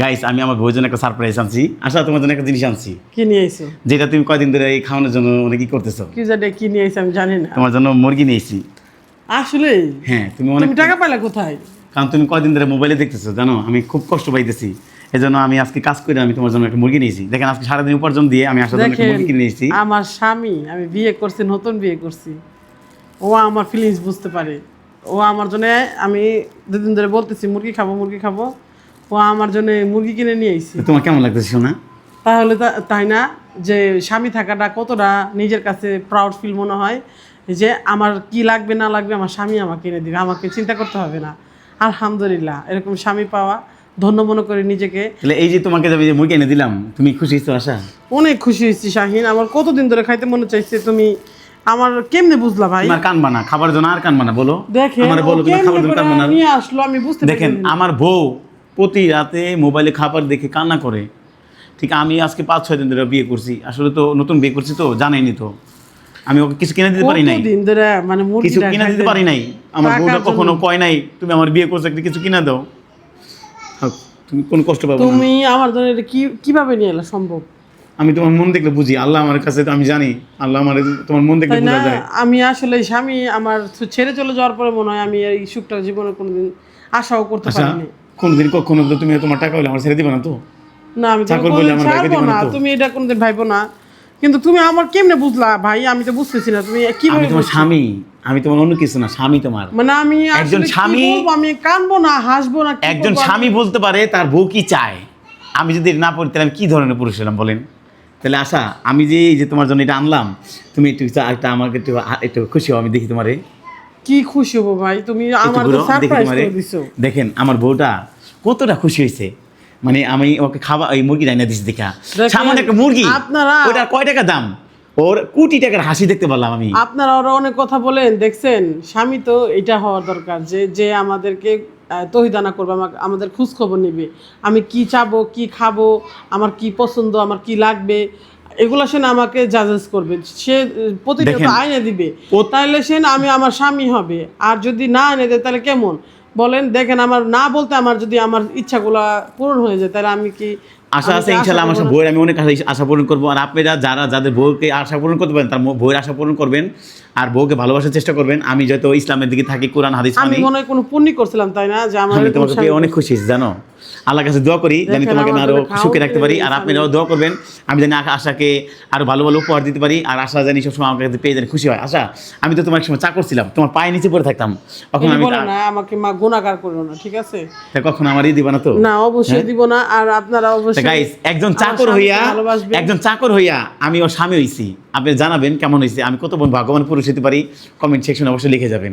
Guys আমি আমার বউয়ের জন্য একটা সারপ্রাইজ আনছি। আশা তোমার জন্য একটা জিনিস আনছি। কি নিয়ে আইছো? যেটা তুমি কয়দিন ধরে এই খাওয়ানোর জন্য অনেক কি করতেছো। কি জানি কি নিয়ে আইছো আমি জানি না। তোমার জন্য মুরগি নিয়েছি। আসলে হ্যাঁ তুমি অনেক তুমি টাকা পাইলা কোথায়? কারণ তুমি কয়দিন ধরে মোবাইলে দেখতেছো জানো, আমি খুব কষ্ট পাইতেছি। এই জন্য আমি আজকে কাজ করে আমি তোমার জন্য একটা মুরগি নিয়েছি। দেখেন আজকে সারাদিন উপার্জন দিয়ে আমি আসার জন্য একটা মুরগি কিনে নিয়েছি। আমার স্বামী, আমি বিয়ে করছি, নতুন বিয়ে করছি, ও আমার ফিলিংস বুঝতে পারে। ও আমার জন্য, আমি দুদিন ধরে বলতেছি মুরগি খাবো মুরগি খাবো, ও আমার জন্য মুরগি কিনে নিয়ে আইছি। তোমার কেমন লাগতেছে শোনা? তাহলে তাই না যে স্বামী থাকাটা কতটা নিজের কাছে প্রাউড ফিল মনে হয়, যে আমার কি লাগবে না লাগবে আমার স্বামী আমাকে কিনে দিবে, আমাকে চিন্তা করতে হবে না। আলহামদুলিল্লাহ, এরকম স্বামী পাওয়া ধন্য মনে করি নিজেকে। তাহলে এই যে তোমাকে যে মুরগি এনে দিলাম, তুমি খুশি হয়েছো আশা? অনেক খুশি হয়েছি শাহিন, আমার কতদিন ধরে খাইতে মনে চাইছে। তুমি আমার কেমনে বুঝলা ভাই? তোমার কানবা না খাবার জন্য, আর কানবা না বলো। দেখেন আমারে বলো তুমি খাবার জন্য কানবা না। নিয়ে আসলো, আমি বুঝতে দেখেন আমার বউ প্রতি রাতে মোবাইলে খাবার দেখে কান্না করে। ঠিক আমি আজকে 5-6 দিন ধরে বিয়ে করছি, আসলে তো নতুন বিয়ে করছি তো জানাইনি তো, আমি ওকে কিছু কিনে দিতে পারি নাই। কতদিন ধরে মানে কিছু মুরগিটা কিনে দিতে পারি নাই। আমার বউটা কখনো কয় নাই তুমি আমার বিয়ে করছো একটা কিছু কিনে দাও। তুমি কোন কষ্ট পাবে না। তুমি আমার জন্য এটা কিভাবে নিয়ে এলা সম্ভব? আমি তোমার মন দেখলে বুঝি, আল্লাহ আমার কাছে তো আমি জানি, আল্লাহ আমার তোমার মন দেখলে তাই না? বোঝা যায়। আমি আসলে স্বামী আমার ছেড়ে চলে যাওয়ার পরে মনে হয় আমি এই সুখটা জীবনে কোনোদিন আশাও করতে আচ্ছা পারিনি। কোনদিন কখনো তো তুমি তোমার টাকা হলে আমার ছেড়ে দিবে না তো? না আমি তো চাকর বলে আমার ছাড়বো রেখে দিবে না, না তো? তুমি এটা কোনোদিন ভাইবো না। কিন্তু তুমি আমার কেমনে বুঝলা ভাই? আমি তো বুঝতেছি না তুমি আমি কিভাবে তোমার স্বামী, আমি তোমার অন্য কিছু না, স্বামী তোমার। মানে আমি একজন আসলে কি স্বামী, বলবো? আমি কানবো না হাসবো না, কি একজন বলবো? স্বামী বলতে পারে তার বউ কি চায়। আমি যদি এটা না পড়ি তাহলে আমি কি ধরনের পুরুষ হলাম বলেন? তাহলে আশা আমি যে এই যে তোমার জন্য এটা আনলাম, তুমি একটু একটা আমাকে একটু খুশি হও, আমি দেখি তোমারে। কি খুশি হবো ভাই? তুমি একটু আমার ঘুরো, দেখি সারপ্রাইজ তোমারে। করে দিছো। দেখেন আমার বউটা কতটা খুশি হয়েছে, মানে আমি ওকে খাবার এই মুরগি রান্না দিচ্ছি দেখা। দেখেন, সামান্য একটা মুরগি, আপনারা- ওটা কয় টাকা দাম, ওর কোটি টাকার হাসি দেখতে পারলাম আমি। আপনারা আরো অনেক কথা বলেন, দেখছেন স্বামী তো এটা হওয়ার দরকার যে যে আমাদেরকে তহিদানা করবে, আমাদের খোঁজ খবর নেবে, আমি কি চাবো কি খাবো, আমার কি পছন্দ, আমার কি লাগবে, এগুলো সে না আমাকে জাজেস করবে। সে প্রতিটা দেখেন, আইনে দিবে, তাহলে সে না আমি আমার স্বামী হবে। আর যদি না এনে দেয় তাহলে কেমন বলেন? দেখেন আমার না বলতে আমার যদি আমার ইচ্ছাগুলা পূরণ হয়ে যায় তাহলে আমি কি আশা আছে ইনশাল্লাহ আমার বউয়ের আমি অনেক আশা পূরণ করবো। আর আপনারা যাদের বউকে আশা পূরণ করতে পারেন তার বউয়ের আশা পূরণ করবেন, আর বউকে ভালোবাসার চেষ্টা করবেন। আমি যত ইসলামের দিকে থাকি, কোরআন হাদিস আমি মানি। মনে হয় কোনো পুণ্য করছিলাম তাই না, যে আমার আমি তোমাকে পেয়ে অনেক খুশি হয়েছি জানো। আল্লাহর কাছে দোয়া করি জানি দেখেন, তোমাকে আমি আরো আমাদের সুখে রাখতে পারি, আর খাওয়াতে আপনারাও দোয়া করবেন আমি জানি আশাকে আরো ভালো ভালো উপহার দিতে পারি। আর আশা জানি সবসময় আমার কাছে পেয়ে জানি খুশি হয়। আশা আমি তো তোমার সময় চাকর ছিলাম, তোমার পায়ে নিচে পড়ে থাকতাম, কখন আমি বলো না আমাকে মা গুণাগার করো না, ঠিক আছে? কখন আমার দিবা না তো? না অবশ্যই দিব না। আর আপনারা অবশ্যই গাইস একজন আমার চাকর স্বামীকে হইয়া, ভালোবাসবেন। একজন চাকর হইয়া আমি ওর স্বামী হইছি। আপনি জানাবেন কেমন হয়েছে, আমি কত ভাগ্যবান পুরুষ হতে পারি, কমেন্ট সেকশনে অবশ্যই লিখে যাবেন।